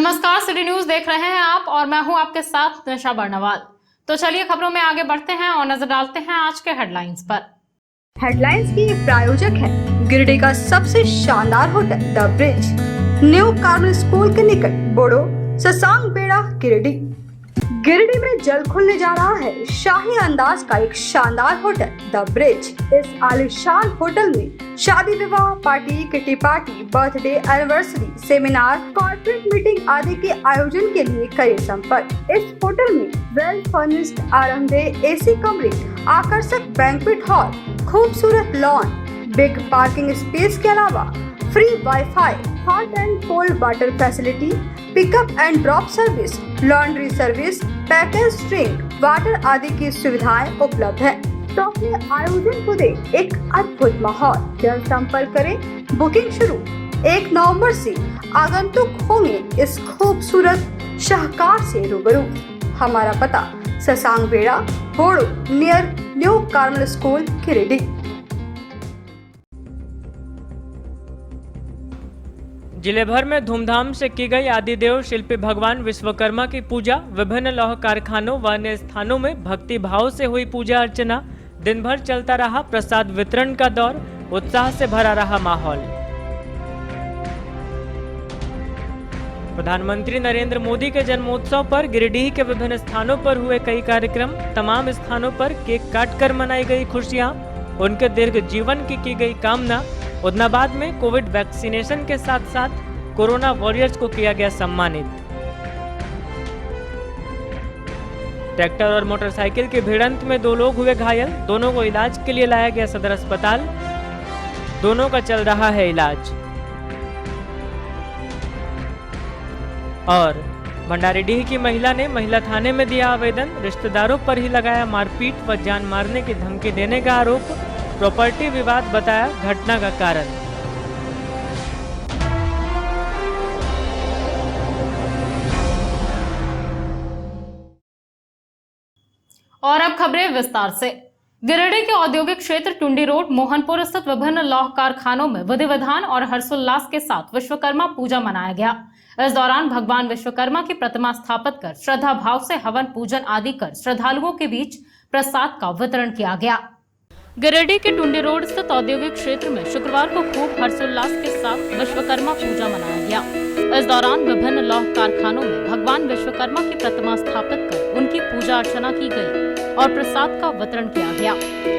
नमस्कार, city news देख रहे हैं आप और मैं हूं आपके साथ निशा बर्नवाल। तो चलिए खबरों में आगे बढ़ते हैं और नजर डालते हैं आज के हेडलाइंस पर। हेडलाइंस की प्रायोजक है गिरिडीह का सबसे शानदार hotel the bridge, new Carmel school के निकट, बोड़ो शशांक बेड़ा, गिरिडीह। गिरिडीह में जल्द खुलने जा रहा है शाही अंदाज का एक शानदार होटल द ब्रिज। इस आलीशान होटल में शादी विवाह, party, kitty party, birthday, anniversary, seminar, corporate meeting आदि के आयोजन के लिए करें संपर्क। इस होटल में वेल फर्निश्ड, आरामदेह एसी कमरे, आकर्षक बैंक्वेट हॉल, खूबसूरत लॉन, बिग पार्किंग स्पेस के अलावा free wifi, hot and cold water facility, pickup and drop service, laundry service, package drink, water आदि की सुविधाएं उपलब्ध है। तो अपने आयोजन को दे एक अद्भुत माहौल। जल्द संपर्क करें। बुकिंग शुरू 1 नवंबर से। आगंतुक होंगे इस खूबसूरत शाहकार से रूबरू। हमारा पता Shashank Bera, Bodo, near New Carmel School, Giridih. जिले भर में धूमधाम से की गई आदिदेव शिल्पी भगवान विश्वकर्मा की पूजा। विभिन्न लौह कारखानों व अन्य स्थानों में भक्ति भाव से हुई पूजा अर्चना। दिन भर चलता रहा प्रसाद वितरण का दौर। उत्साह से भरा रहा माहौल। प्रधानमंत्री नरेंद्र मोदी के जन्मोत्सव पर गिरिडीह के विभिन्न स्थानों पर हुए कई कार्यक्रम। तमाम स्थानों पर केक काटकर मनाई गई खुशियां। उनके दीर्घ जीवन की गई कामना। उदनाबाद में कोविड वैक्सीनेशन के साथ साथ कोरोना वॉरियर्स को किया गया सम्मानित। ट्रैक्टर और मोटरसाइकिल की भिड़ंत में 2 लोग हुए घायल। दोनों को इलाज के लिए लाया गया सदर अस्पताल। दोनों का चल रहा है इलाज। और भंडारीडीह की महिला ने महिला थाने में दिया आवेदन। रिश्तेदारों पर ही लगाया मारपीट व जान मारने की धमकी देने का आरोप। प्रॉपर्टी विवाद बताया घटना का कारण। और अब खबरें विस्तार से। गिरिडीह के औद्योगिक क्षेत्र टुंडी रोड मोहनपुर स्थित विभिन्न लौह कारखानों में विधि विधान और हर्षोल्लास के साथ विश्वकर्मा पूजा मनाया गया। इस दौरान भगवान विश्वकर्मा की प्रतिमा स्थापित कर श्रद्धा भाव से हवन पूजन आदि कर श्रद्धालुओं के बीच प्रसाद का वितरण किया गया। गिरिडीह के टुंडी रोड स्थित औद्योगिक क्षेत्र में शुक्रवार को खूब हर्षोल्लास के साथ विश्वकर्मा पूजा मनाया गया। इस दौरान विभिन्न लौह कारखानों में भगवान विश्वकर्मा की प्रतिमा स्थापित कर उनकी पूजा अर्चना की गई और प्रसाद का वितरण किया गया।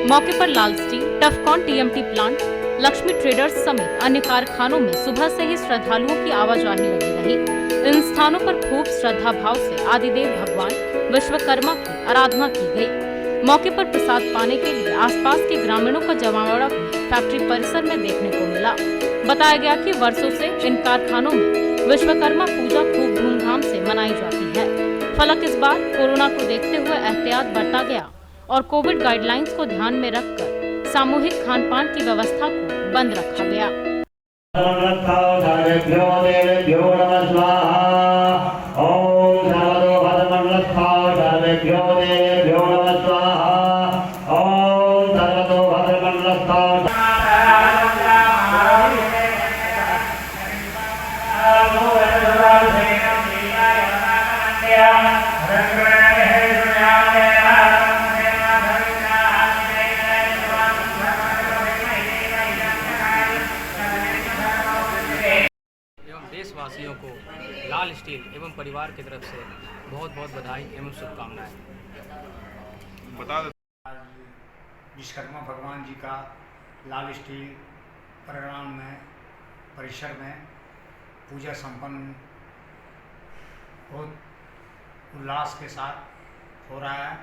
मौके पर लाल steel, टफकॉन TMT plant, Lakshmi traders समेत अन्य कारखानों में सुबह से ही श्रद्धालुओं की आवाजाही लगी रही। इन स्थानों पर खूब श्रद्धा भाव से आदिदेव भगवान विश्वकर्मा की आराधना की गई। मौके पर प्रसाद पाने के लिए आसपास के ग्रामीणों का जमावड़ा फैक्ट्री परिसर में देखने को मिला। बताया गया कि वर्षों से इन कारखानों में विश्वकर्मा पूजा खूब धूमधाम से मनाई जाती है। फलक इस बार कोरोना को देखते हुए एहतियात बरता गया और कोविड गाइडलाइंस को ध्यान में रखकर सामूहिक खान पान की व्यवस्था को बंद रखा गया। देशवासियों को लाल स्टील एवं परिवार की तरफ से बहुत बहुत बधाई एवं शुभकामनाएं। बता दो। विश्वकर्मा भगवान जी का लाल स्टील प्रांगण में परिसर में पूजा संपन्न बहुत उल्लास के साथ हो रहा है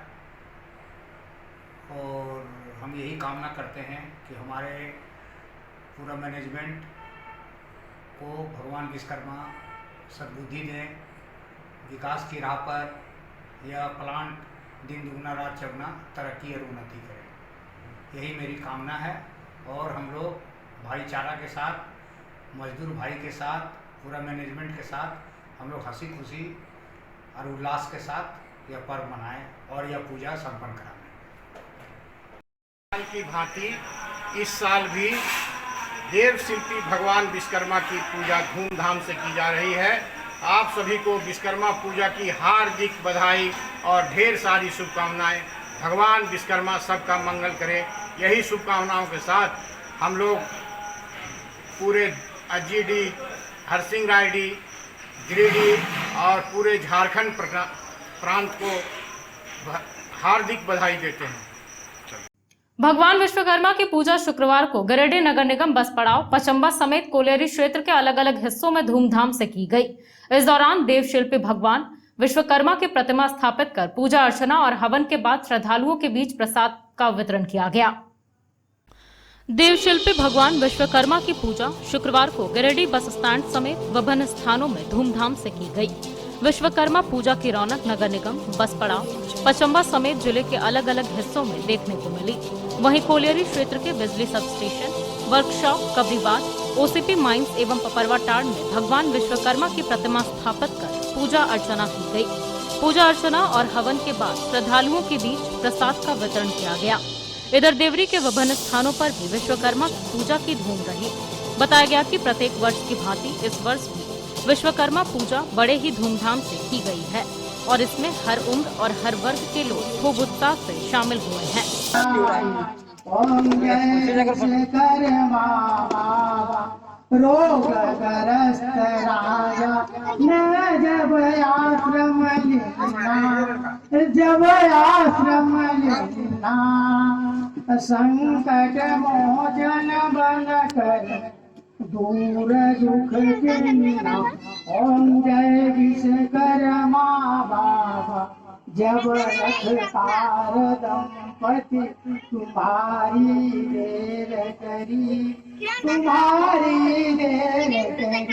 और हम यही कामना करते हैं कि हमारे पूरा मैनेजमेंट को भगवान विश्वकर्मा सद्बुद्धि दें, विकास की राह पर यह प्लांट दिन दुगना रात चौगुना तरक्की और उन्नति करे। यही मेरी कामना है और हम लोग भाईचारा के साथ, मजदूर भाई के साथ, पूरा मैनेजमेंट के साथ हम लोग हंसी खुशी और उल्लास के साथ यह पर्व मनाएं और यह पूजा संपन्न कराएं। साल की भांति इस साल भी देव शिल्पी भगवान विश्वकर्मा की पूजा धूमधाम से की जा रही है। आप सभी को विश्वकर्मा पूजा की हार्दिक बधाई और ढेर सारी शुभकामनाएं। भगवान विश्वकर्मा सबका मंगल करे। यही शुभकामनाओं के साथ हम लोग पूरे अजीडी, हरसिंगारेड्डी, गिरिडीह और पूरे झारखंड प्रांत को हार्दिक बधाई देते हैं। भगवान विश्वकर्मा की पूजा शुक्रवार को गिरिडीह नगर निगम बस पड़ाव, पचम्बा समेत कोलियरी क्षेत्र के अलग अलग हिस्सों में धूमधाम से की गई। इस दौरान देव शिल्पी भगवान विश्वकर्मा की प्रतिमा स्थापित कर पूजा अर्चना और हवन के बाद श्रद्धालुओं के बीच प्रसाद का वितरण किया गया। देव शिल्पी भगवान विश्वकर्मा की पूजा शुक्रवार को गिरिडीह बस स्टैंड समेत विभिन्न स्थानों में धूमधाम से की गई। विश्वकर्मा पूजा की रौनक नगर निगम, बस पड़ाव, पचम्बा समेत जिले के अलग अलग हिस्सों में देखने को मिली। वहीं कोलियरी क्षेत्र के बिजली sub station, workshop, Kabribad, OCP mines एवं पपरवा टाड़ में भगवान विश्वकर्मा की प्रतिमा स्थापित कर पूजा अर्चना की गई। पूजा अर्चना और हवन के बाद श्रद्धालुओं के बीच प्रसाद का वितरण किया गया। इधर देवरी के विभिन्न स्थानों पर भी विश्वकर्मा की पूजा की धूम रही। बताया गया कि प्रत्येक वर्ष की भांति इस वर्ष भी विश्वकर्मा पूजा बड़े ही धूमधाम से की गई है और इसमें हर उम्र और हर वर्ग के लोग खूब उत्साह से शामिल हुए हैं। ओम जय विश्वकर्मा रोगग्रस्त राजा ने जब आश्रम लेना संकट मोचन बन कर दूर दुख गिरना। ओम जय विश्वकर्मा बाबा जब रखतार दंपति तुम्हारी देर करी, तुम्हारी देर करी।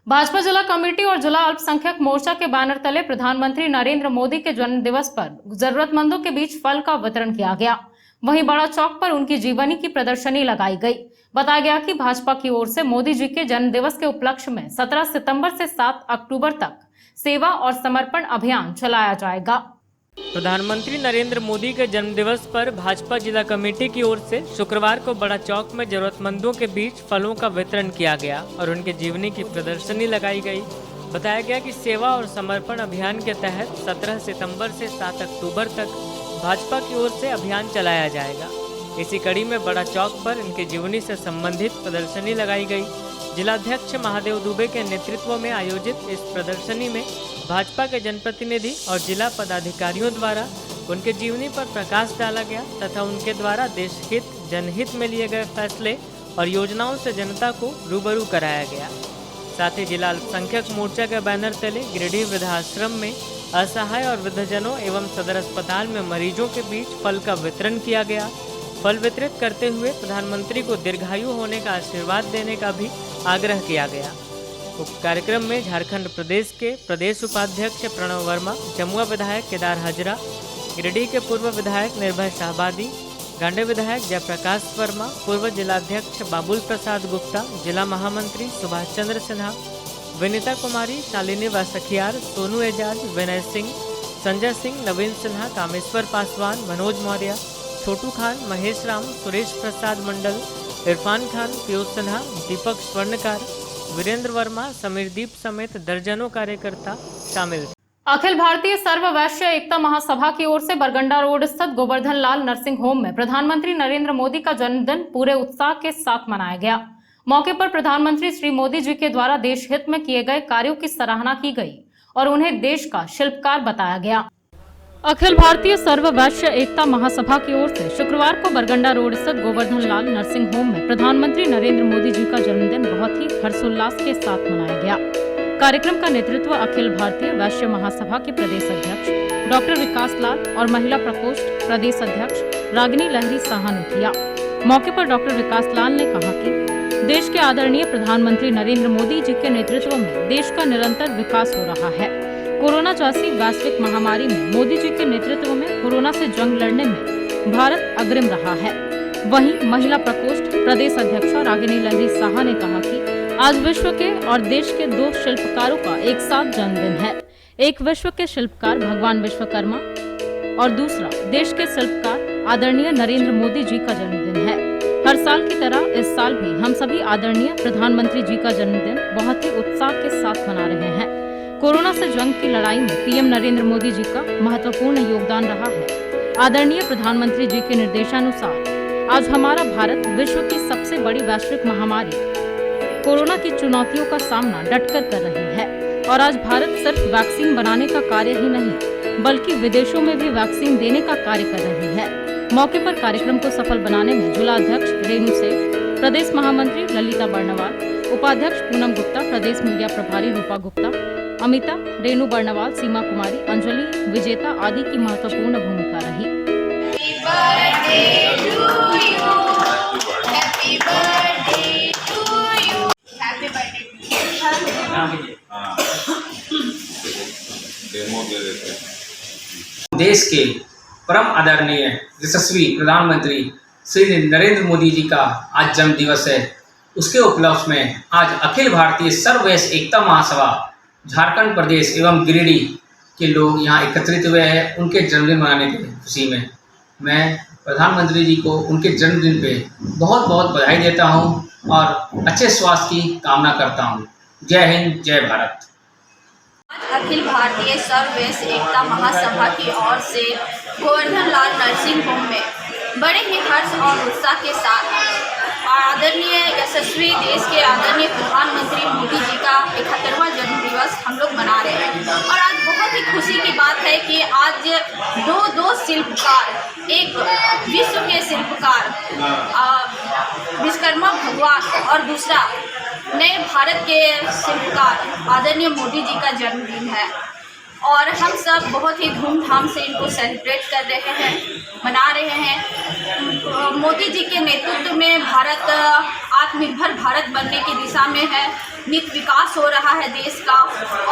भाजपा जिला कमेटी और जिला अल्पसंख्यक मोर्चा के बैनर तले प्रधानमंत्री नरेंद्र मोदी के जन्म दिवस पर जरूरतमंदों के बीच फल का वितरण किया गया। वहीं बड़ा चौक पर उनकी जीवनी की प्रदर्शनी लगाई गई। बताया गया कि भाजपा की ओर से मोदी जी के जन्म दिवस के उपलक्ष्य में 17 सितंबर से 7 अक्टूबर तक सेवा और समर्पण अभियान चलाया जाएगा। प्रधानमंत्री नरेंद्र मोदी के जन्म दिवस पर भाजपा जिला कमेटी की ओर से शुक्रवार को बड़ा चौक में जरूरतमंदों के बीच फलों का वितरण किया गया और उनके जीवनी की प्रदर्शनी लगाई गई। बताया गया कि सेवा और समर्पण अभियान के तहत 17 सितंबर से 7 अक्टूबर तक भाजपा की ओर से अभियान चलाया जाएगा। इसी कड़ी में बड़ा चौक पर इनके जीवनी से संबंधित प्रदर्शनी लगाई गई। जिलाध्यक्ष महादेव दुबे के नेतृत्व में आयोजित इस प्रदर्शनी में भाजपा के जनप्रतिनिधि और जिला पदाधिकारियों द्वारा उनके जीवनी पर प्रकाश डाला गया तथा उनके द्वारा देश हित, जनहित में लिए गए फैसले और योजनाओं से जनता को रूबरू कराया गया। साथ ही जिला अल्पसंख्यक मोर्चा के बैनर तले गिरिडीह वृद्धाश्रम में असहाय और वृद्धजनों एवं सदर अस्पताल में मरीजों के बीच फल का वितरण किया गया। फल वितरित करते हुए प्रधानमंत्री को दीर्घायु होने का आशीर्वाद देने का भी आग्रह किया गया। उक्त कार्यक्रम में झारखंड प्रदेश के प्रदेश उपाध्यक्ष प्रणव वर्मा, जमुआ विधायक केदार हजरा, गिरिडीह के पूर्व विधायक निर्भय शाहबादी, गांडे विधायक जयप्रकाश वर्मा, पूर्व जिलाध्यक्ष बाबुल प्रसाद गुप्ता, जिला महामंत्री सुभाष चंद्र सिन्हा, विनीता कुमारी, शालिनी वासखियार, सोनू एजाज, विनय सिंह, संजय सिंह, नवीन सिन्हा, कामेश्वर पासवान, मनोज मौर्य, छोटू खान, महेश राम, सुरेश प्रसाद मंडल, इरफान खान, पीयूष सिन्हा, दीपक स्वर्णकार, वीरेंद्र वर्मा, समीरदीप समेत दर्जनों कार्यकर्ता शामिल थे। अखिल भारतीय सर्व वैश्य एकता महासभा की ओर से बरगंडा रोड स्थित गोवर्धन लाल नर्सिंग होम में प्रधानमंत्री नरेंद्र मोदी का जन्मदिन पूरे उत्साह के साथ मनाया गया। मौके पर प्रधानमंत्री श्री मोदी जी के द्वारा देश हित में किए गए कार्यों की सराहना की गई और उन्हें देश का शिल्पकार बताया गया। अखिल भारतीय सर्व वैश्य एकता महासभा की ओर से शुक्रवार को बरगंडा रोड स्थित गोवर्धन लाल नर्सिंग होम में प्रधानमंत्री नरेंद्र मोदी जी का जन्मदिन बहुत ही हर्षोल्लास के साथ मनाया गया। कार्यक्रम का नेतृत्व अखिल भारतीय वैश्य महासभा के प्रदेश अध्यक्ष डॉक्टर विकास लाल और महिला प्रकोष्ठ प्रदेश अध्यक्ष रागिनी लहरी साहा ने किया। मौके पर डॉक्टर विकास लाल ने कहा कि देश के आदरणीय प्रधानमंत्री नरेंद्र मोदी जी के नेतृत्व में देश का निरंतर विकास हो रहा है। कोरोना जैसी वैश्विक महामारी में मोदी जी के नेतृत्व में कोरोना से जंग लड़ने में भारत अग्रिम रहा है। वहीं महिला प्रकोष्ठ प्रदेश अध्यक्षा रागिनी लहरी साहा ने कहा कि आज विश्व के और देश के दो शिल्पकारों का एक साथ जन्मदिन है। एक विश्व के शिल्पकार भगवान विश्वकर्मा और दूसरा देश के शिल्पकार आदरणीय नरेंद्र मोदी जी का जन्मदिन है। हर साल की तरह इस साल भी हम सभी आदरणीय प्रधानमंत्री जी का जन्मदिन बहुत ही उत्साह के साथ मना रहे हैं। कोरोना से जंग की लड़ाई में पीएम नरेंद्र मोदी जी का महत्वपूर्ण योगदान रहा है। आदरणीय प्रधानमंत्री जी के निर्देशानुसार आज हमारा भारत विश्व की सबसे बड़ी वैश्विक महामारी कोरोना की चुनौतियों का सामना डटकर कर रही है और आज भारत सिर्फ वैक्सीन बनाने का कार्य ही नहीं बल्कि विदेशों में भी वैक्सीन देने का कार्य कर रही है। मौके पर कार्यक्रम को सफल बनाने में जिलाध्यक्ष रेणु सेठ, प्रदेश महामंत्री ललिता बर्णवाल, उपाध्यक्ष पूनम गुप्ता, प्रदेश मीडिया प्रभारी रूपा गुप्ता, अमिता, रेणु बर्णवाल, सीमा कुमारी, अंजलि विजेता आदि की महत्वपूर्ण भूमिका रही। देश के परम आदरणीय यशस्वी प्रधानमंत्री श्री नरेंद्र मोदी जी का आज जन्म दिवस है। उसके उपलक्ष्य में आज अखिल भारतीय सर्ववैश्य एकता महासभा झारखंड प्रदेश एवं गिरिडीह के लोग यहाँ एकत्रित हुए हैं। उनके जन्मदिन मनाने की खुशी में मैं प्रधानमंत्री जी को उनके जन्मदिन पे बहुत बहुत बधाई देता हूँ और अच्छे स्वास्थ्य की कामना करता हूँ। जय हिंद, जय भारत। आज अखिल भारतीय सर्ववैश्य एकता महासभा की ओर से गोवर्धन लाल नर्सिंग होम में बड़े ही हर्ष और उत्साह के साथ आदरणीय यशस्वी देश के आदरणीय प्रधानमंत्री मोदी जी का 71वां जन्म दिवस हम लोग मना रहे हैं। और आज बहुत ही खुशी की बात है कि आज दो शिल्पकार, एक विश्व के शिल्पकार विश्वकर्मा भगवान और दूसरा नए भारत के शिल्पकार आदरणीय मोदी जी का जन्मदिन है और हम सब बहुत ही धूमधाम से इनको सेलिब्रेट कर रहे हैं, मना रहे हैं। मोदी जी के नेतृत्व में भारत आत्मनिर्भर भारत बनने की दिशा में है, नित विकास हो रहा है देश का।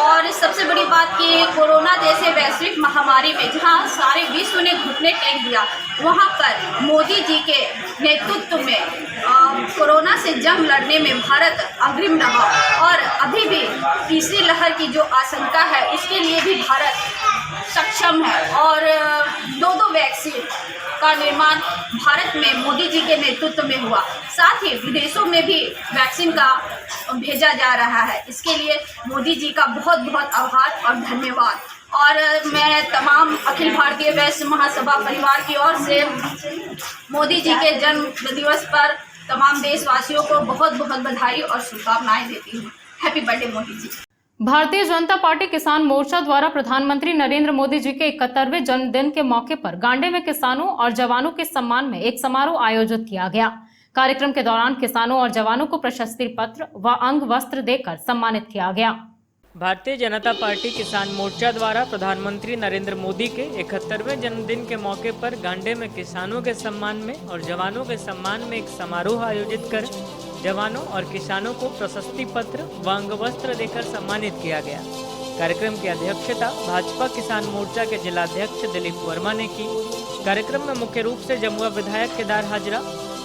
और सबसे बड़ी बात कि कोरोना जैसे वैश्विक महामारी में जहां सारे विश्व ने घुटने टेक दिया, वहां पर मोदी जी के नेतृत्व में कोरोना से जंग लड़ने में भारत अग्रिम रहा और अभी भी तीसरी लहर की जो आशंका है उसके लिए भी भारत सक्षम है। और दो वैक्सीन का निर्माण भारत में मोदी जी के नेतृत्व में हुआ, साथ ही विदेशों में भी वैक्सीन का भेजा जा रहा है। इसके लिए मोदी जी का बहुत बहुत आभार और धन्यवाद। और मैं तमाम अखिल भारतीय वैश्य महासभा परिवार की ओर से मोदी जी के जन्म दिवस पर तमाम देशवासियों को बहुत बहुत बधाई और शुभकामनाएं देती हूँ। Happy birthday Modi ji. Bharatiya Janata party किसान मोर्चा द्वारा प्रधानमंत्री नरेंद्र मोदी जी के 71वें जन्मदिन के मौके पर गांडे में किसानों और जवानों के सम्मान में एक समारोह आयोजित किया गया। कार्यक्रम के दौरान किसानों और जवानों को प्रशस्ति पत्र व अंग वस्त्र देकर सम्मानित किया गया। भारतीय जनता पार्टी किसान मोर्चा द्वारा प्रधानमंत्री नरेंद्र मोदी के 71वें जन्मदिन के मौके पर गांडे में किसानों के सम्मान में और जवानों के सम्मान में एक समारोह आयोजित कर जवानों और किसानों को प्रशस्ति पत्र व अंग वस्त्र देकर सम्मानित किया गया। कार्यक्रम की अध्यक्षता भाजपा किसान मोर्चा के जिलाध्यक्ष दिलीप वर्मा ने की। कार्यक्रम में मुख्य रूप से जमुआ विधायक केदार हाजरा,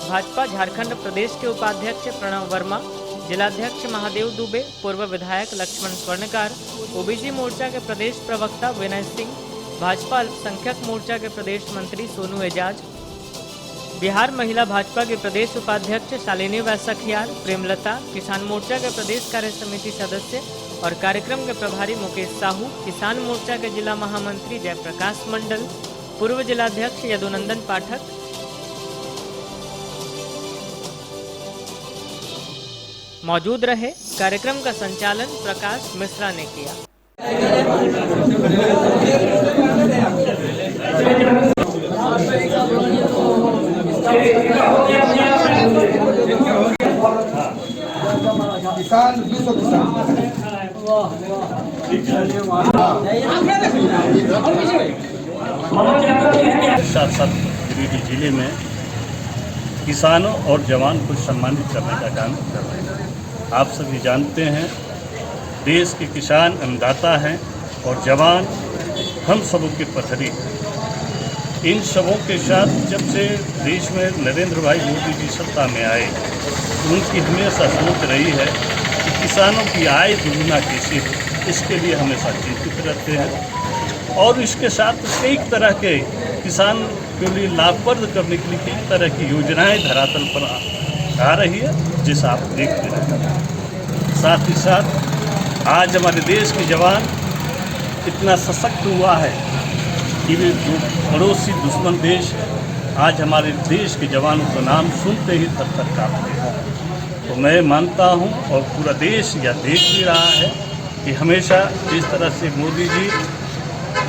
भाजपा झारखंड प्रदेश के उपाध्यक्ष प्रणव वर्मा, जिलाध्यक्ष महादेव दुबे, पूर्व विधायक लक्ष्मण स्वर्णकार, ओबीसी मोर्चा के प्रदेश प्रवक्ता विनय सिंह, भाजपा अल्पसंख्यक मोर्चा के प्रदेश मंत्री सोनू एजाज, बिहार महिला भाजपा के प्रदेश उपाध्यक्ष शालिनी वैसखियार, प्रेमलता, किसान मोर्चा के प्रदेश कार्य समिति सदस्य और कार्यक्रम के प्रभारी मुकेश साहू, किसान मोर्चा के जिला महामंत्री जयप्रकाश मंडल, पूर्व जिलाध्यक्ष यदुनंदन पाठक मौजूद रहे। कार्यक्रम का संचालन प्रकाश मिश्रा ने किया। साथ साथ गिरिडीह जिले में किसानों और जवान को सम्मानित करने का काम कर रहे हैं। आप सभी जानते हैं देश के किसान अन्नदाता हैं और जवान हम सबों के प्रहरी। इन सबों के साथ जब से देश में नरेंद्र भाई मोदी जी सत्ता में आए, उनकी हमेशा सोच रही है किसानों की आय दुगुना कैसे हो, इसके लिए हमेशा चिंतित रहते हैं। और इसके साथ कई तरह के किसान के लिए लाभप्रद करने के लिए कई तरह की योजनाएं धरातल पर आ रही है, जैसा आप देखते हैं। साथ ही साथ आज हमारे देश के जवान इतना सशक्त हुआ है कि वे जो पड़ोसी दुश्मन देश है, आज हमारे देश के जवानों का नाम सुनते ही थर-थर कांपते हैं। तो मैं मानता हूं और पूरा देश यह देख भी रहा है कि हमेशा जिस तरह से मोदी जी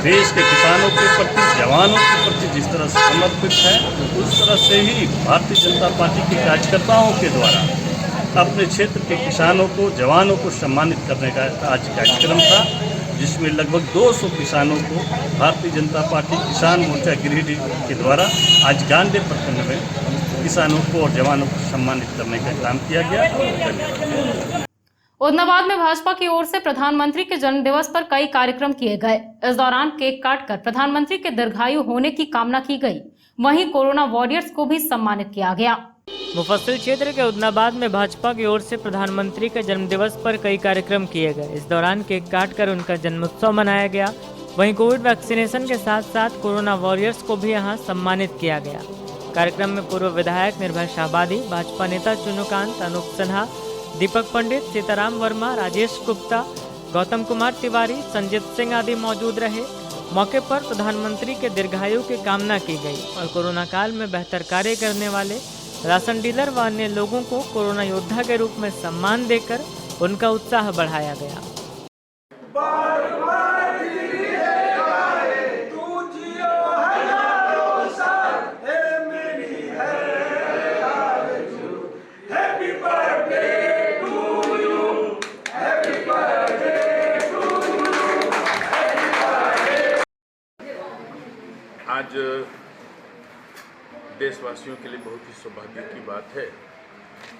देश के किसानों के प्रति, जवानों के प्रति जिस तरह से समर्पित है, उस तरह से ही भारतीय जनता पार्टी के कार्यकर्ताओं के द्वारा अपने क्षेत्र के किसानों को, जवानों को सम्मानित करने का आज कार्यक्रम था, जिसमें लगभग 200 किसानों को भारतीय जनता पार्टी किसान मोर्चा गिरिडीह के द्वारा आज गांधी प्रखंड में किसानों को और जवानों को सम्मानित करने का काम किया गया। धन्यवाद। उदनाबाद में भाजपा की ओर से प्रधानमंत्री के जन्मदिवस पर कई कार्यक्रम किए गए। इस दौरान केक काटकर प्रधानमंत्री के दीर्घायु होने की कामना की गई। वहीं कोरोना वॉरियर्स को भी सम्मानित किया गया। मुफस्सिल क्षेत्र के उदनाबाद में भाजपा की ओर से प्रधानमंत्री के जन्मदिवस पर कई कार्यक्रम किए गए। इस दौरान केक काटकर उनका जन्मोत्सव मनाया गया। वहीं कोविड वैक्सीनेशन के साथ साथ कोरोना वॉरियर्स को भी यहां सम्मानित किया गया। कार्यक्रम में पूर्व विधायक निर्भय शाहबादी, भाजपा नेता चुनुकांत, अनूप सिन्हा, दीपक पंडित, सीताराम वर्मा, राजेश गुप्ता, गौतम कुमार तिवारी, संजीत सिंह आदि मौजूद रहे। मौके पर प्रधानमंत्री के दीर्घायु की कामना की गई और कोरोना काल में बेहतर कार्य करने वाले राशन डीलर व अन्य लोगों को कोरोना योद्धा के रूप में सम्मान देकर उनका उत्साह बढ़ाया गया। आज देशवासियों के लिए बहुत ही सौभाग्य की बात है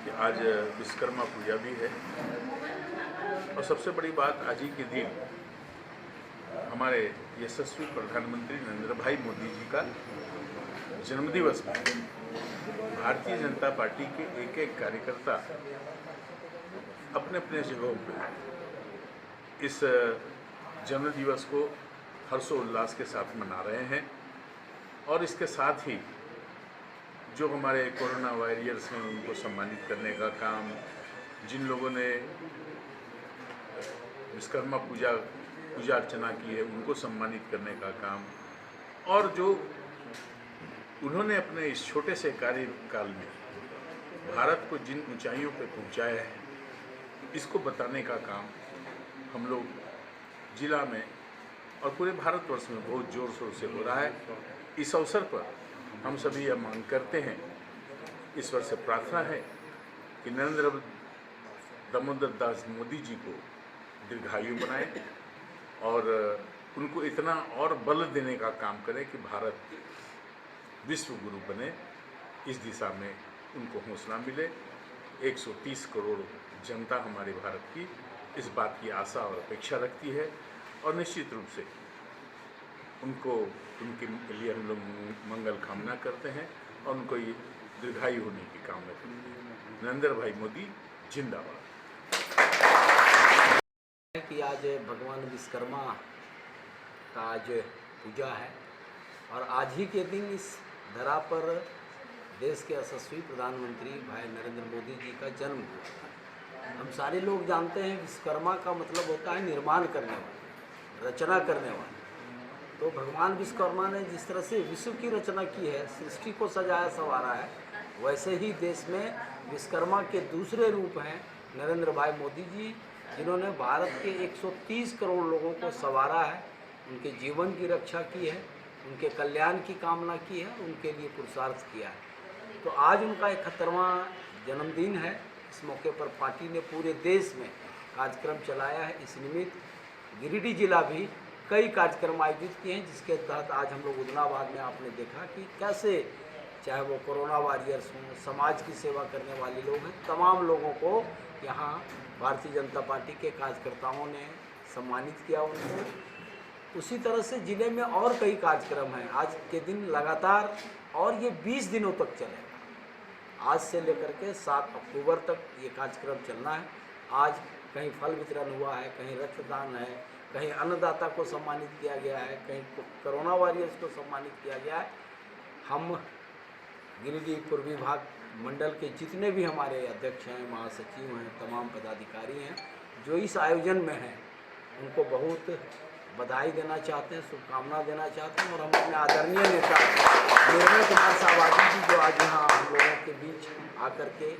कि आज विश्वकर्मा पूजा भी है और सबसे बड़ी बात आज ही के दिन हमारे यशस्वी प्रधानमंत्री नरेंद्र भाई मोदी जी का जन्मदिवस है। भारतीय जनता पार्टी के एक एक कार्यकर्ता अपने अपने जगहों पर इस जन्मदिवस को हर्षोल्लास के साथ मना रहे हैं और इसके साथ ही जो हमारे कोरोना वॉरियर्स हैं उनको सम्मानित करने का काम, जिन लोगों ने विश्वकर्मा पूजा अर्चना की है उनको सम्मानित करने का काम, और जो उन्होंने अपने इस छोटे से कार्यकाल में भारत को जिन ऊंचाइयों पर पहुंचाया है, इसको बताने का काम हम लोग जिला में और पूरे भारतवर्ष में बहुत जोर शोर से हो रहा है। इस अवसर पर हम सभी यह मांग करते हैं, ईश्वर से प्रार्थना है कि नरेंद्र दामोदर दास मोदी जी को दीर्घायु बनाए और उनको इतना और बल देने का काम करें कि भारत विश्व गुरु बने। इस दिशा में उनको हौसला मिले। 130 करोड़ जनता हमारे भारत की इस बात की आशा और अपेक्षा रखती है और निश्चित रूप से उनके लिए हम लोग मंगल कामना करते हैं और उनको ये दीर्घायु होने की कामना करते हैं। नरेंद्र भाई मोदी जिंदाबाद। कि आज भगवान विश्वकर्मा का आज पूजा है और आज ही के दिन इस धरा पर देश के यशस्वी प्रधानमंत्री भाई नरेंद्र मोदी जी का जन्म हुआ। हम सारे लोग जानते हैं विश्वकर्मा का मतलब होता है निर्माण करने वाला, रचना करने वाला। तो भगवान विश्वकर्मा ने जिस तरह से विश्व की रचना की है, सृष्टि को सजाया संवारा है, वैसे ही देश में विश्वकर्मा के दूसरे रूप हैं नरेंद्र भाई मोदी जी, जिन्होंने भारत के 130 करोड़ लोगों को संवारा है, उनके जीवन की रक्षा की है, उनके कल्याण की कामना की है, उनके लिए पुरुषार्थ किया है। तो आज उनका 71वां जन्मदिन है। इस मौके पर पार्टी ने पूरे देश में कार्यक्रम चलाया है। इस निमित्त गिरिडीह जिला भी कई कार्यक्रम आयोजित किए हैं, जिसके तहत आज हम लोग उदनाबाद में आपने देखा कि कैसे चाहे वो कोरोना वॉरियर्स हों, समाज की सेवा करने वाले लोग हैं, तमाम लोगों को यहाँ भारतीय जनता पार्टी के कार्यकर्ताओं ने सम्मानित किया उनको। उसी तरह से ज़िले में और कई कार्यक्रम हैं आज के दिन लगातार, और ये 20 दिनों तक चलेगा। आज से लेकर के 7 अक्टूबर तक ये कार्यक्रम चलना है। आज कहीं फल वितरण हुआ है, कहीं रक्तदान है, कहीं अन्नदाता को सम्मानित किया गया है, कहीं कोरोना वॉरियर्स को सम्मानित किया गया है। हम गिरिडीह पूर्वी भाग मंडल के जितने भी हमारे अध्यक्ष हैं, महासचिव हैं, तमाम पदाधिकारी हैं जो इस आयोजन में हैं, उनको बहुत बधाई देना चाहते हैं, शुभकामना देना चाहते हैं। और हम अपने आदरणीय नेता निर्मल कुमार सावादी जी जो आज यहाँ हम लोगों के बीच आकर के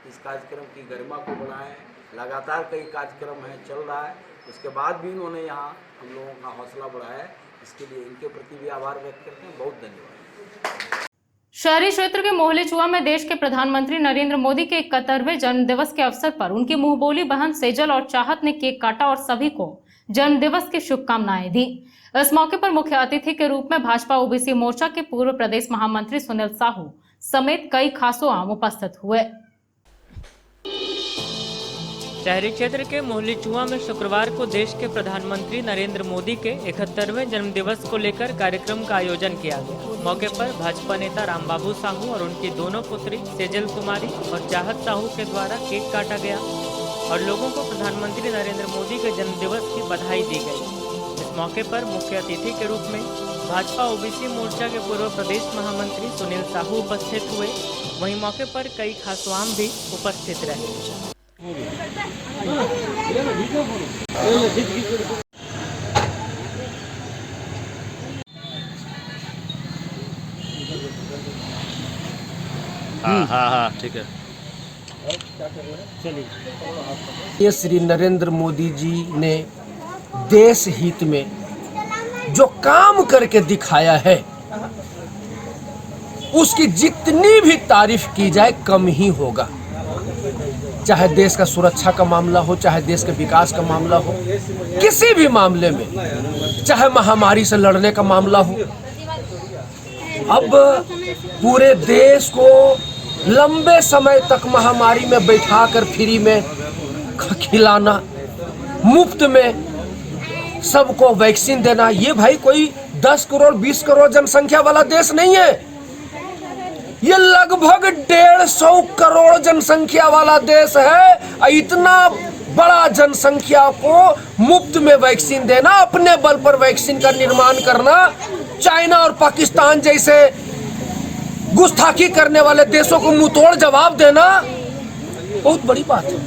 इस कार्यक्रम की गरिमा को बढ़ाएं, लगातार कई कार्यक्रम हैं चल रहा है, उसके बाद भी इन्होंने यहाँ हम लोगों का हौसला बढ़ाया है, इसके लिए इनके प्रति भी आभार व्यक्त करते हैं। बहुत धन्यवाद। शहरी क्षेत्र के मोहलेचुआ में देश के प्रधानमंत्री नरेंद्र मोदी के 71वें जन्मदिवस के अवसर पर उनकी मुंहबोली बहन सेजल और चाहत ने केक काटा और सभी को जन्मदिवस की शुभकामनाएं दी। इस मौके पर मुख्य अतिथि के रूप में भाजपा ओबीसी मोर्चा के पूर्व प्रदेश महामंत्री सुनील साहू समेत कई खासों आम उपस्थित हुए। शहरी क्षेत्र के मोहलीचुआ में शुक्रवार को देश के प्रधानमंत्री नरेंद्र मोदी के 71वें जन्मदिवस को लेकर कार्यक्रम का आयोजन किया गया। मौके पर भाजपा नेता रामबाबू साहू और उनकी दोनों पुत्री सेजल कुमारी और चाहत साहू के द्वारा केक काटा गया और लोगों को प्रधानमंत्री नरेंद्र मोदी के जन्मदिवस की बधाई दी गई। इस मौके पर मुख्य अतिथि के रूप में भाजपा ओबीसी मोर्चा के पूर्व प्रदेश महामंत्री सुनील साहू उपस्थित हुए। वहीं मौके पर कई खासवाम भी उपस्थित रहे। हाँ ठीक है। ये श्री नरेंद्र मोदी जी ने देश हित में जो काम करके दिखाया है उसकी जितनी भी तारीफ की जाए कम ही होगा। चाहे देश का सुरक्षा का मामला हो, चाहे देश के विकास का मामला हो, किसी भी मामले में, चाहे महामारी से लड़ने का मामला हो। अब पूरे देश को लंबे समय तक महामारी में बैठाकर फ्री में खिलाना, मुफ्त में सबको वैक्सीन देना, ये भाई कोई 10 करोड़ 20 करोड़ जनसंख्या वाला देश नहीं है। ये लगभग 150 करोड़ जनसंख्या वाला देश है। इतना बड़ा जनसंख्या को मुफ्त में वैक्सीन देना, अपने बल पर वैक्सीन का निर्माण करना, चाइना और पाकिस्तान जैसे गुस्ताखी करने वाले देशों को मुंहतोड़ जवाब देना बहुत बड़ी बात है।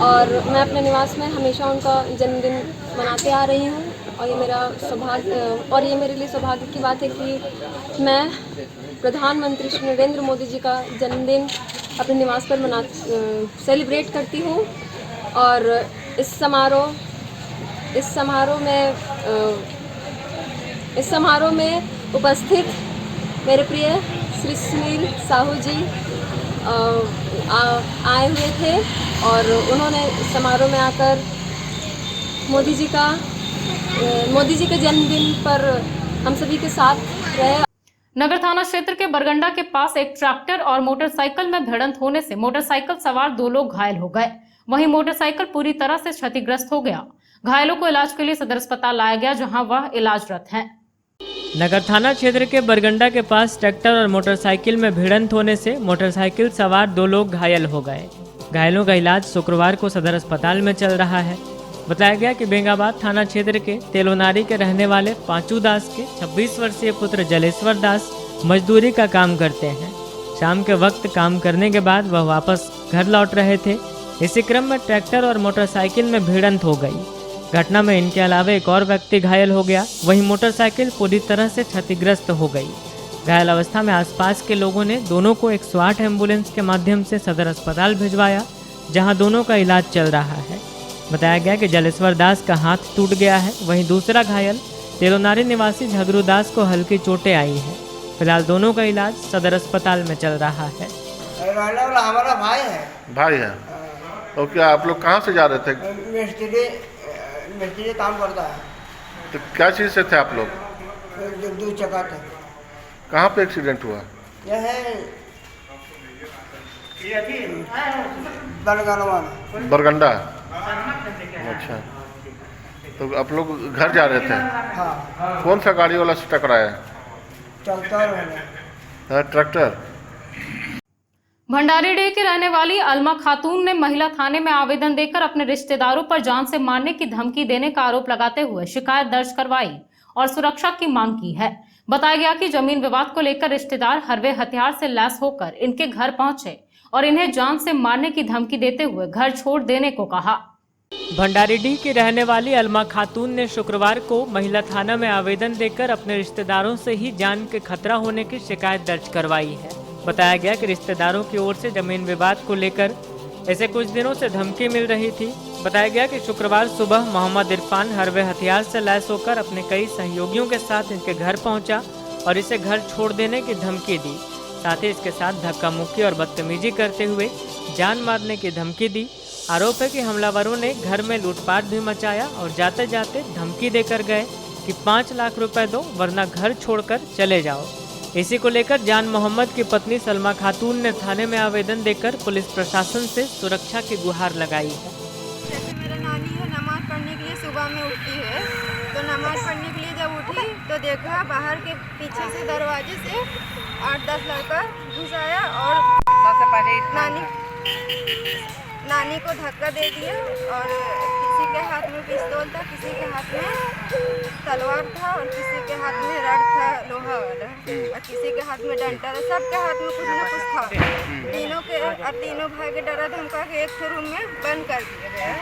और मैं अपने निवास में हमेशा उनका जन्मदिन मनाते आ रही हूँ और ये मेरा सौभाग्य और ये मेरे लिए सौभाग्य की बात है कि मैं प्रधानमंत्री श्री नरेंद्र मोदी जी का जन्मदिन अपने निवास पर सेलिब्रेट करती हूँ। और इस समारोह में उपस्थित मेरे प्रिय श्री सुनील साहू जी आए हुए थे और उन्होंने समारोह में आकर मोदी जी के जन्मदिन पर हम सभी के साथ रहे। नगर थाना क्षेत्र के बरगंडा के पास एक ट्रैक्टर और मोटरसाइकिल में भिड़ंत होने से मोटरसाइकिल सवार 2 लोग घायल हो गए। वहीं मोटरसाइकिल पूरी तरह से क्षतिग्रस्त हो गया। घायलों को इलाज के लिए सदर अस्पताल लाया गया, जहां वह इलाजरत हैं। नगर थाना क्षेत्र के बरगंडा के पास ट्रैक्टर और मोटरसाइकिल में भिड़ंत होने से मोटरसाइकिल सवार 2 लोग घायल हो गए। घायलों का इलाज शुक्रवार को सदर अस्पताल में चल रहा है। बताया गया कि बेंगाबाद थाना क्षेत्र के तेलोनारी के रहने वाले पांचू दास के 26 वर्षीय पुत्र जलेश्वर दास मजदूरी का काम करते हैं। शाम के वक्त काम करने के बाद वह वापस घर लौट रहे थे। इसी क्रम में ट्रैक्टर और मोटरसाइकिल में भिड़ंत हो गई। घटना में इनके अलावा एक और व्यक्ति घायल हो गया। वहीं मोटरसाइकिल पूरी तरह से क्षतिग्रस्त हो गई। घायल अवस्था में आसपास के लोगों ने दोनों को 108 एम्बुलेंस के माध्यम से सदर अस्पताल भिजवाया, जहां दोनों का इलाज चल रहा है। बताया गया कि जलेश्वर दास का हाथ टूट गया है। वहीं दूसरा घायल तेलोनारी निवासी झगरू दास को हल्की चोटें आई हैं। फिलहाल दोनों का इलाज सदर अस्पताल में चल रहा है। हमारा भाई है। तो क्या आप लोग कहाँ से जा रहे थे? मिस्त्री काम करता है। तो क्या चीज़ से थे आप लोग? दूध चका थे। कहाँ पे एक्सीडेंट हुआ? यह है बरगंडा। अच्छा, तो आप लोग घर जा रहे थे? हाँ। कौन सा गाड़ी वाला से टकराया? ट्रैक्टर। ट्रैक्टर। भंडारीडीह की रहने वाली अलमा खातून ने महिला थाने में आवेदन देकर अपने रिश्तेदारों पर जान से मारने की धमकी देने का आरोप लगाते हुए शिकायत दर्ज करवाई और सुरक्षा की मांग की है। बताया गया कि जमीन विवाद को लेकर रिश्तेदार हरवे हथियार से लैस होकर इनके घर पहुंचे और इन्हें जान से मारने की धमकी देते हुए घर छोड़ देने को कहा। भंडारीडीह की रहने वाली अलमा खातून ने शुक्रवार को महिला थाना में आवेदन देकर अपने रिश्तेदारों से ही जान के खतरा होने की शिकायत दर्ज करवाई है। बताया गया कि रिश्तेदारों की ओर से जमीन विवाद को लेकर ऐसे कुछ दिनों से धमकी मिल रही थी। बताया गया कि शुक्रवार सुबह मोहम्मद इरफान हरवे हथियार से लैस होकर अपने कई सहयोगियों के साथ इनके घर पहुंचा और इसे घर छोड़ देने की धमकी दी। साथ ही इसके साथ धक्का मुक्की और बदतमीजी करते हुए जान मारने की धमकी दी। आरोप है कि हमलावरों ने घर में लूटपाट भी मचाया और जाते जाते धमकी देकर गए कि 5 लाख रुपए दो वरना घर छोड़कर चले जाओ। इसी को लेकर जान मोहम्मद की पत्नी सलमा खातून ने थाने में आवेदन देकर पुलिस प्रशासन से सुरक्षा की गुहार लगाई है। जैसे मेरा नानी है नमाज पढ़ने के लिए सुबह में उठती है, तो नमाज पढ़ने के लिए जब उठी तो देखा बाहर के पीछे से दरवाजे से 8-10 लड़का घुस आया और सबसे पहले नानी को धक्का दे दिया और किसी के हाथ में पिस्तौल था, किसी के हाथ में तलवार था और किसी के हाथ में रड था लोहा वाला और किसी के हाथ में डंडा था। सबके हाथ में कुछ न कुछ था। तीनों भाई के डरा धमका के एक रूम में बंद कर दिया गया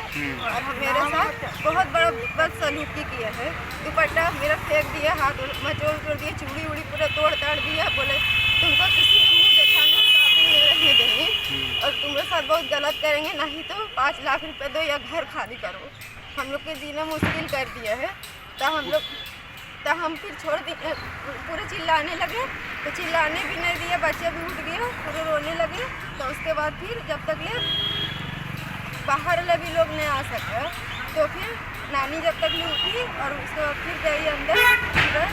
और मेरे साथ बहुत बड़ा बदसलूकी किया है। दुपट्टा मेरा फेंक दिया, हाथ मचोड़ कर दिया, चूड़ी उड़ी पूरा तोड़ ताड़ दिया। बोले तुमको किसी का मुँह दिखाने का काबिल नहीं रहने देंगे और तुम्हारे साथ बहुत गलत करेंगे, नहीं तो 5 लाख रुपए दो या घर खाली करो। हम लोग के जीना मुश्किल कर दिया है। तो हम फिर छोड़ दिए, पूरे चिल्लाने लगे तो चिल्लाने भी नहीं दिया, बच्चे भी उठ गए पूरे रोने लगे। तो उसके बाद फिर जब तक ले बाहर ले भी लोग नहीं आ सके तो फिर नानी जब तक ले उठी और उसके बाद फिर गई अंदर। पूरा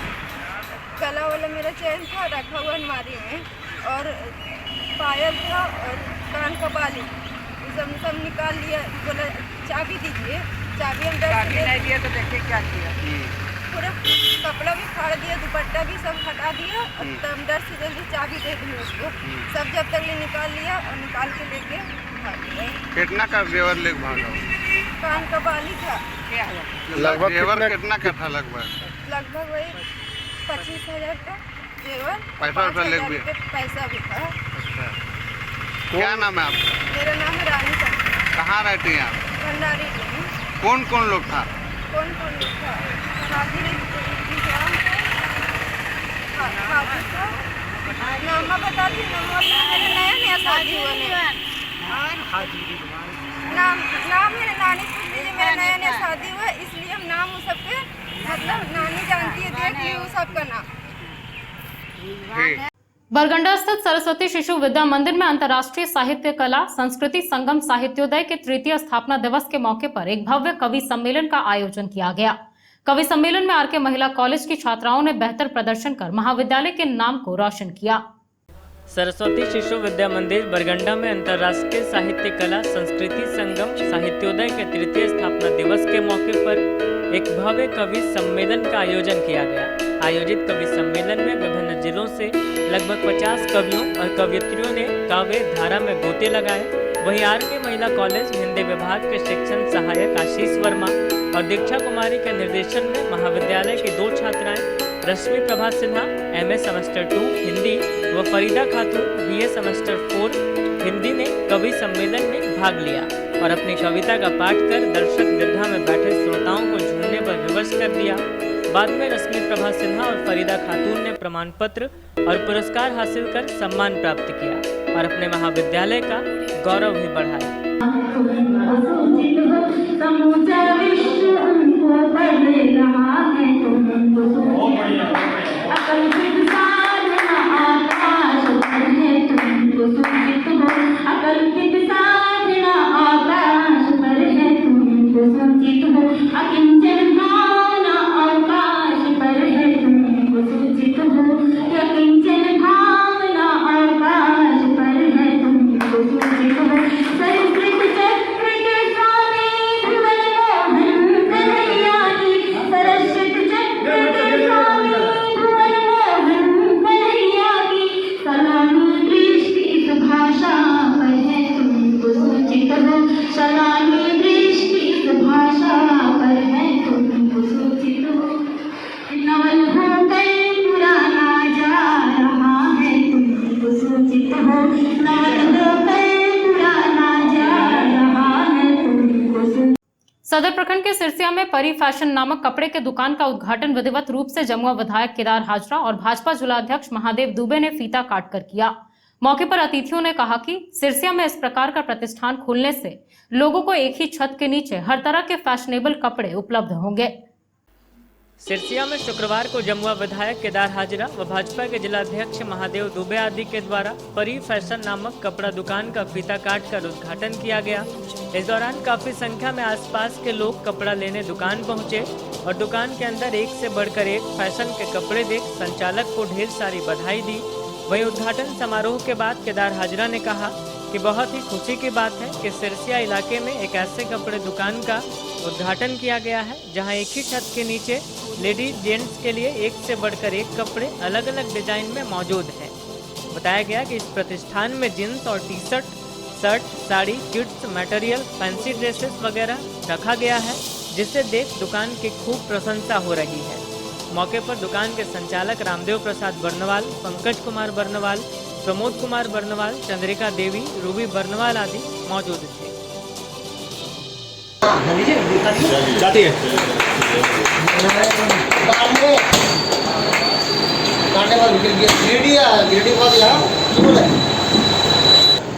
गला वाला मेरा चैन था रखा हुआ अलमारी में और पायल था और कान का बाली सब निकाल लिया। बोला चाबी दीजिए, चाबी अंदर नहीं दिया तो देखिए क्या किया। पूरा कपड़ा भी फाड़ दिया, दुपट्टा भी सब हटा दिया और अंदर से जल्दी चाबी दे दी उसको। सब जब तक ले निकाल लिया और निकाल के लेके भाग गए। कितना का जेवर ले भागा? कान का बाली था। लगभग जेवर कितना का था? लगभग वही 25,000 का जेवर, पैसा भी था। क्या नाम है आपका? मेरा नाम है रानी शंकर। कहाँ रहती हैं आप? भंडारीडीह में। कौन कौन लोग था? कौन लोग था? नामा बता दी। नया शादी हुआ नाम है नानी पूछ लीजिए। मेरा नया शादी हुआ इसलिए हम नाम उस सबके मतलब नानी जानती है, देख ली उस सबका नाम। बरगंडा स्थित सरस्वती शिशु विद्या मंदिर में अंतर्राष्ट्रीय साहित्य कला संस्कृति संगम साहित्योदय के 3य स्थापना दिवस के मौके पर एक भव्य कवि सम्मेलन का आयोजन किया गया। कवि सम्मेलन में आरके महिला कॉलेज की छात्राओं ने बेहतर प्रदर्शन कर महाविद्यालय के नाम को रोशन किया। सरस्वती शिशु विद्या मंदिर बरगंडा में अंतर्राष्ट्रीय साहित्य कला संस्कृति संगम साहित्योदय के 3य स्थापना दिवस के मौके पर एक भव्य कवि सम्मेलन का आयोजन किया गया। आयोजित कवि सम्मेलन में विभिन्न जिलों से लगभग 50 कवियों और कवयित्रियों ने काव्य धारा में गोते लगाए। वहीं आरके महिला कॉलेज हिंदी विभाग के शिक्षण सहायक आशीष वर्मा और दीक्षा कुमारी के निर्देशन में महाविद्यालय की 2 छात्राएं रश्मि प्रभा सिन्हा MA सेमेस्टर 2 हिंदी व फरीदा खातून BA सेमेस्टर 4 हिंदी ने कवि सम्मेलन में भाग लिया और अपनी कविता का पाठ कर दर्शक दीर्घा में बैठे श्रोताओं को झूमने पर विवश कर दिया। बाद में रश्मि प्रभा सिन्हा और फरीदा खातून ने प्रमाण पत्र और पुरस्कार हासिल कर सम्मान प्राप्त किया और अपने महाविद्यालय का गौरव भी बढ़ाया। सदर प्रखंड के सिरसिया में परी फैशन नामक कपड़े के दुकान का उद्घाटन विधिवत रूप से जमुआ विधायक केदार हाजरा और भाजपा जिलाध्यक्ष महादेव दुबे ने फीता काट कर किया। मौके पर अतिथियों ने कहा कि सिरसिया में इस प्रकार का प्रतिष्ठान खुलने से लोगों को एक ही छत के नीचे हर तरह के फैशनेबल कपड़े उपलब्ध होंगे। सिरसिया में शुक्रवार को जमुआ विधायक केदार हाजरा व भाजपा के जिलाध्यक्ष महादेव दुबे आदि के द्वारा परी फैशन नामक कपड़ा दुकान का फीता काट कर उद्घाटन किया गया। इस दौरान काफी संख्या में आसपास के लोग कपड़ा लेने दुकान पहुंचे और दुकान के अंदर एक से बढ़कर एक फैशन के कपड़े देख संचालक को ढेर सारी बधाई दी। वहीं उद्घाटन समारोह के बाद केदार हाजरा ने कहा कि बहुत ही खुशी की बात है कि सिरसिया इलाके में एक ऐसे कपड़े दुकान का उद्घाटन किया गया है जहां एक ही छत के नीचे लेडीज जेंट्स के लिए एक से बढ़कर एक कपड़े अलग अलग डिजाइन में मौजूद हैं। बताया गया कि इस प्रतिष्ठान में जींस और T shirt, shirt, sari, kids material, fancy dresses वगैरह रखा गया है, जिससे देख दुकान की खूब प्रशंसा हो रही है। मौके पर दुकान के संचालक रामदेव प्रसाद बर्नवाल, पंकज कुमार बर्नवाल, प्रमोद कुमार बर्नवाल, चंद्रिका देवी, रूबी बर्नवाल आदि मौजूद थे।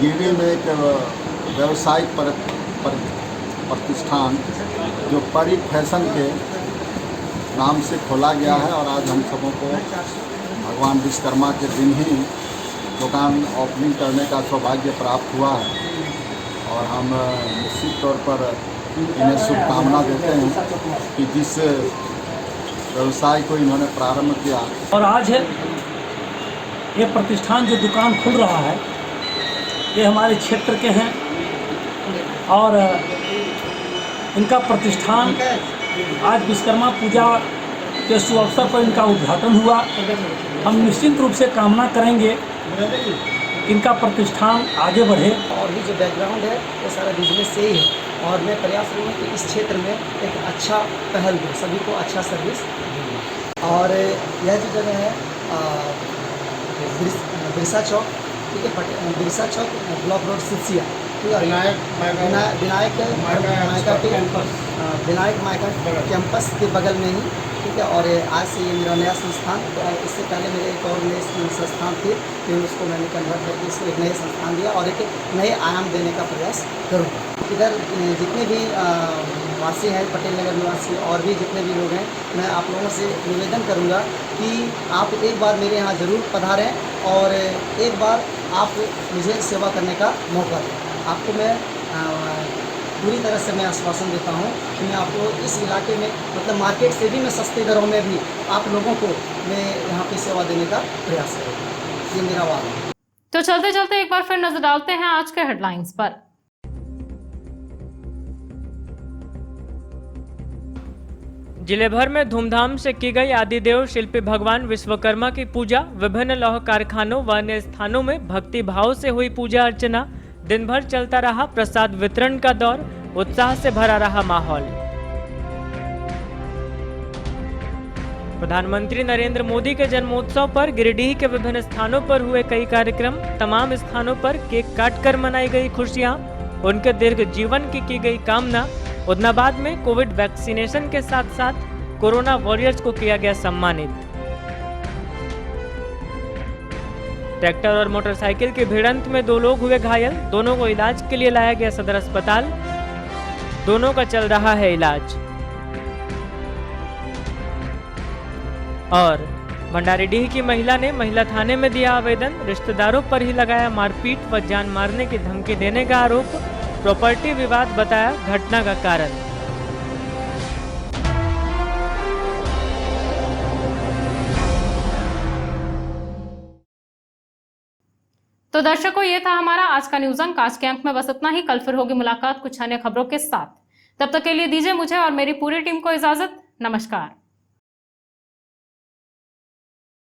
गिरिडीह में एक व्यवसायिक प्रतिष्ठान जो परी फैशन के नाम से खोला गया है और आज हम सबों को भगवान विश्वकर्मा के दिन ही दुकान ओपनिंग करने का सौभाग्य प्राप्त हुआ है और हम निश्चित तौर पर इन्हें शुभकामना देते हैं कि जिस व्यवसाय को इन्होंने प्रारंभ किया और आज ये प्रतिष्ठान जो दुकान खुल रहा है ये हमारे क्षेत्र के हैं और इनका प्रतिष्ठान आज विश्वकर्मा पूजा के शुभ अवसर पर इनका उद्घाटन हुआ। हम निश्चित रूप से कामना करेंगे इनका प्रतिष्ठान आगे बढ़े। और ये जो बैकग्राउंड है वो सारा बिजनेस से ही है और मैं प्रयास करूँगा कि इस क्षेत्र में एक अच्छा पहल दूँ, सभी को अच्छा सर्विस दूँ। और यह जो जगह है बिरसा चौक, ठीक है, बिरसा चौक ब्लॉक रोड सिरसिया, विनायक मायका कैंपस के बगल में ही, ठीक है। और आज से ये मेरा नया संस्थान, इससे पहले मेरे एक और नए संस्थान थे, फिर उसको मैंने कन्वर्ट करके इसको एक नए संस्थान दिया और एक नए आयाम देने का प्रयास करूँगा। इधर जितने भी वासी हैं, पटेल नगर निवासी और भी जितने भी लोग हैं, मैं आप लोगों से निवेदन करूँगा कि आप एक बार मेरे यहाँ ज़रूर पधारें और एक बार आप मुझे सेवा करने का मौका दें। आपको मैं पूरी तरह से मैं आश्वासन देता हूँ कि मैं आपको इस इलाके में मतलब मार्केट से भी मैं सस्ते दरों में भी आप लोगों को मैं यहाँ पे सेवा देने का प्रयास करूँगा। ये मेरा वादा है। तो चलते चलते एक बार फिर नजर डालते हैं आज के हेडलाइंस पर। जिले भर में धूमधाम से की गई आदिदेव शिल्पी भगवान विश्वकर्मा की पूजा। विभिन्न लौह कारखानों व अन्य स्थानों में भक्ति भाव से हुई पूजा अर्चना। दिन भर चलता रहा प्रसाद वितरण का दौर, उत्साह से भरा रहा माहौल। प्रधानमंत्री नरेंद्र मोदी के जन्मोत्सव पर गिरिडीह के विभिन्न स्थानों पर हुए कई कार्यक्रम। तमाम स्थानों पर केक काटकर मनाई गई खुशियां। उनके दीर्घ जीवन की गई कामना। उदनाबाद में कोविड वैक्सीनेशन के साथ साथ कोरोना वॉरियर्स को किया गया सम्मानित। ट्रैक्टर और मोटरसाइकिल की भिड़ंत में 2 लोग हुए घायल। दोनों को इलाज के लिए लाया गया सदर अस्पताल। दोनों का चल रहा है इलाज। और भंडारीडीह की महिला ने महिला थाने में दिया आवेदन। रिश्तेदारों पर ही लगाया मारपीट व जान मारने की धमकी देने का आरोप। प्रॉपर्टी विवाद बताया घटना का कारण। तो दर्शकों, ये था हमारा आज का न्यूज अंक। आज के अंक में बस इतना ही। कल फिर होगी मुलाकात कुछ अन्य खबरों के साथ। तब तक के लिए दीजिए मुझे और मेरी पूरी टीम को इजाजत। नमस्कार।